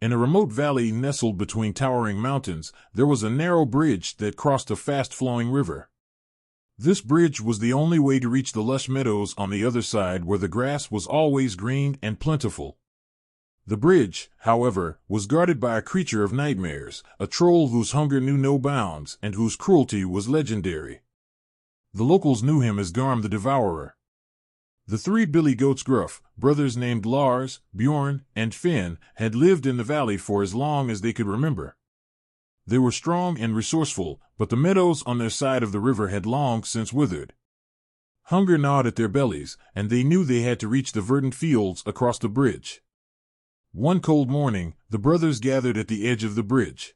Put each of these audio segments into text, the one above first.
In a remote valley nestled between towering mountains, there was a narrow bridge that crossed a fast-flowing river. This bridge was the only way to reach the lush meadows on the other side where the grass was always green and plentiful. The bridge, however, was guarded by a creature of nightmares, a troll whose hunger knew no bounds and whose cruelty was legendary. The locals knew him as Garm the Devourer. The three billy goats GRUFF, brothers named Lars, Bjorn, and Finn, had lived in the valley for as long as they could remember. They were strong and resourceful, but the meadows on their side of the river had long since withered. Hunger gnawed at their bellies, and they knew they had to reach the verdant fields across the bridge. One cold morning, the brothers gathered at the edge of the bridge.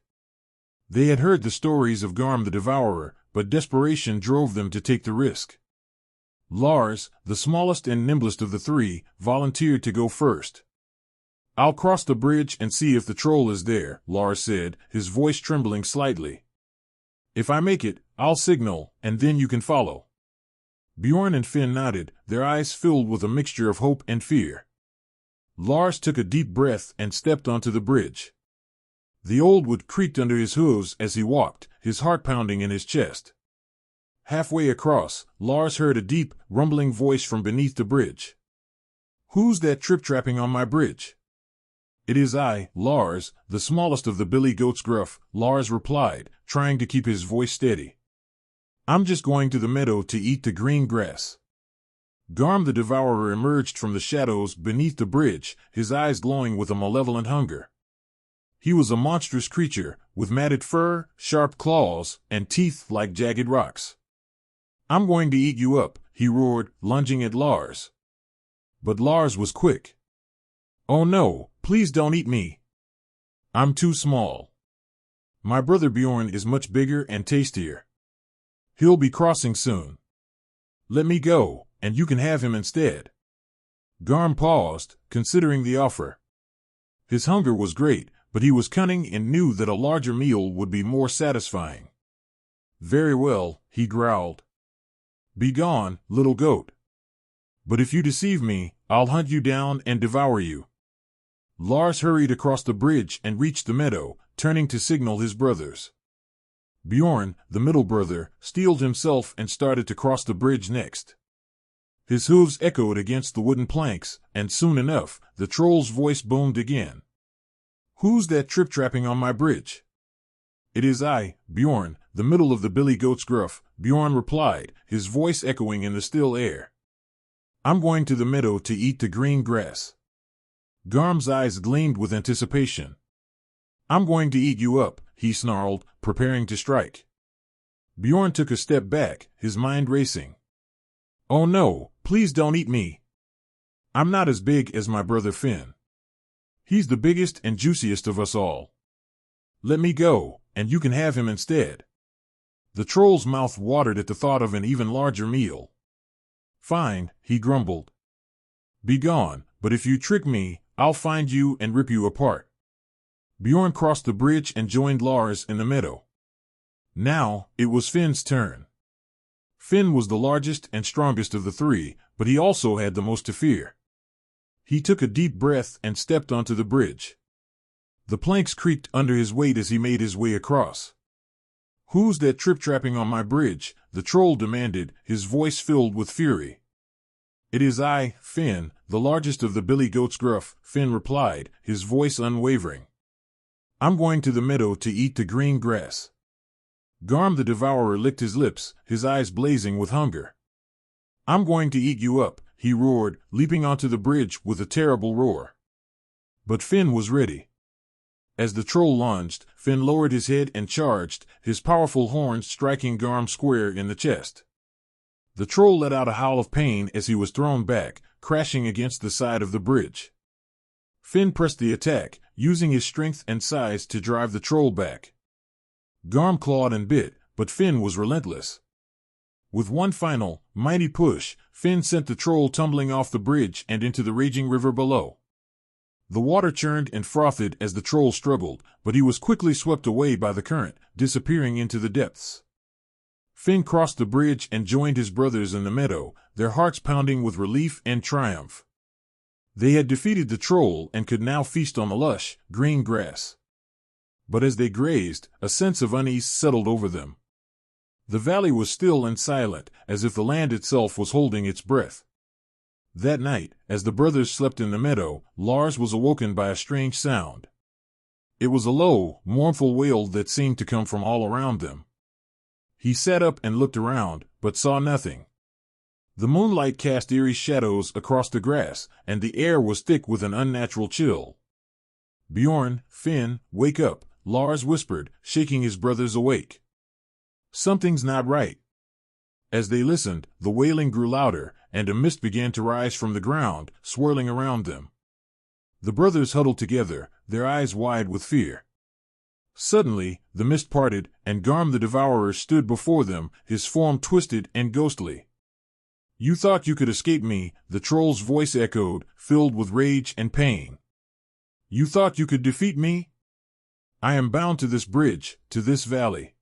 They had heard the stories of Garm the Devourer, but desperation drove them to take the risk. Lars, the smallest and nimblest of the three, volunteered to go first. "I'll cross the bridge and see if the troll is there," Lars said, his voice trembling slightly. "If I make it, I'll signal, and then you can follow." Bjorn and Finn nodded, their eyes filled with a mixture of hope and fear. Lars took a deep breath and stepped onto the bridge. The old wood creaked under his hooves as he walked, his heart pounding in his chest. Halfway across, Lars heard a deep, rumbling voice from beneath the bridge. "Who's that trip-trapping on my bridge?" "It is I, Lars, the smallest of the billy goats GRUFF," Lars replied, trying to keep his voice steady. "I'm just going to the meadow to eat the green grass." Garm the Devourer emerged from the shadows beneath the bridge, his eyes glowing with a malevolent hunger. He was a monstrous creature, with matted fur, sharp claws, and teeth like jagged rocks. "I'm going to eat you up," he roared, lunging at Lars. But Lars was quick. "Oh no, please don't eat me. I'm too small. My brother Bjorn is much bigger and tastier. He'll be crossing soon. Let me go, and you can have him instead." Garm paused, considering the offer. His hunger was great, but he was cunning and knew that a larger meal would be more satisfying. "Very well," he growled. "Be gone, little goat. But if you deceive me, I'll hunt you down and devour you." Lars hurried across the bridge and reached the meadow, turning to signal his brothers. Bjorn, the middle brother, steeled himself and started to cross the bridge next. His hooves echoed against the wooden planks, and soon enough, the troll's voice boomed again. "Who's that trip-trapping on my bridge?" "It is I, Bjorn, the middle of the billy goats GRUFF," Bjorn replied, his voice echoing in the still air. "I'm going to the meadow to eat the green grass." Garm's eyes gleamed with anticipation. "I'm going to eat you up," he snarled, preparing to strike. Bjorn took a step back, his mind racing. "Oh no, please don't eat me. I'm not as big as my brother Finn. He's the biggest and juiciest of us all. Let me go, and you can have him instead." The troll's mouth watered at the thought of an even larger meal. "Fine," he grumbled. "Be gone, but if you trick me, I'll find you and rip you apart." Bjorn crossed the bridge and joined Lars in the meadow. Now, it was Finn's turn. Finn was the largest and strongest of the three, but he also had the most to fear. He took a deep breath and stepped onto the bridge. The planks creaked under his weight as he made his way across. "Who's that trip-trapping on my bridge?" the troll demanded, his voice filled with fury. "It is I, Finn, the largest of the billy goats GRUFF," Finn replied, his voice unwavering. "I'm going to the meadow to eat the green grass." Garm the Devourer licked his lips, his eyes blazing with hunger. "I'm going to eat you up," he roared, leaping onto the bridge with a terrible roar. But Finn was ready. As the troll lunged, Finn lowered his head and charged, his powerful horns striking Garm square in the chest. The troll let out a howl of pain as he was thrown back, crashing against the side of the bridge. Finn pressed the attack, using his strength and size to drive the troll back. Garm clawed and bit, but Finn was relentless. With one final, mighty push, Finn sent the troll tumbling off the bridge and into the raging river below. The water churned and frothed as the troll struggled, but he was quickly swept away by the current, disappearing into the depths. Finn crossed the bridge and joined his brothers in the meadow, their hearts pounding with relief and triumph. They had defeated the troll and could now feast on the lush, green grass. But as they grazed, a sense of unease settled over them. The valley was still and silent, as if the land itself was holding its breath. That night, as the brothers slept in the meadow, Lars was awoken by a strange sound. It was a low, mournful wail that seemed to come from all around them. He sat up and looked around, but saw nothing. The moonlight cast eerie shadows across the grass, and the air was thick with an unnatural chill. "Bjorn, Finn, wake up," Lars whispered, shaking his brothers awake. "Something's not right." As they listened, the wailing grew louder, and a mist began to rise from the ground, swirling around them. The brothers huddled together, their eyes wide with fear. Suddenly, the mist parted, and Garm the Devourer stood before them, his form twisted and ghostly. "You thought you could escape me," the troll's voice echoed, filled with rage and pain. "You thought you could defeat me? I am bound to this bridge, to this valley.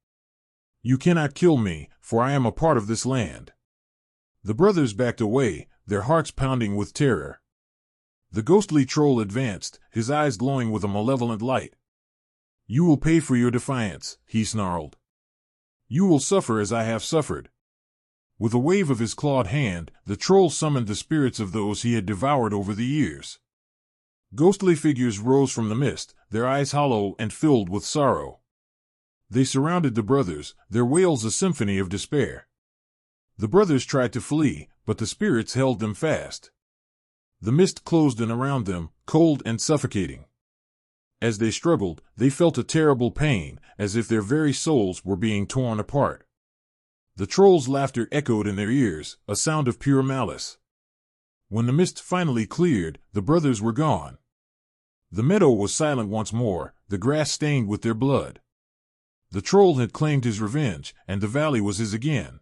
You cannot kill me, for I am a part of this land." The brothers backed away, their hearts pounding with terror. The ghostly troll advanced, his eyes glowing with a malevolent light. "You will pay for your defiance," he snarled. "You will suffer as I have suffered." With a wave of his clawed hand, the troll summoned the spirits of those he had devoured over the years. Ghostly figures rose from the mist, their eyes hollow and filled with sorrow. They surrounded the brothers, their wails a symphony of despair. The brothers tried to flee, but the spirits held them fast. The mist closed in around them, cold and suffocating. As they struggled, they felt a terrible pain, as if their very souls were being torn apart. The troll's laughter echoed in their ears, a sound of pure malice. When the mist finally cleared, the brothers were gone. The meadow was silent once more, the grass stained with their blood. The troll had claimed his revenge, and the valley was his again.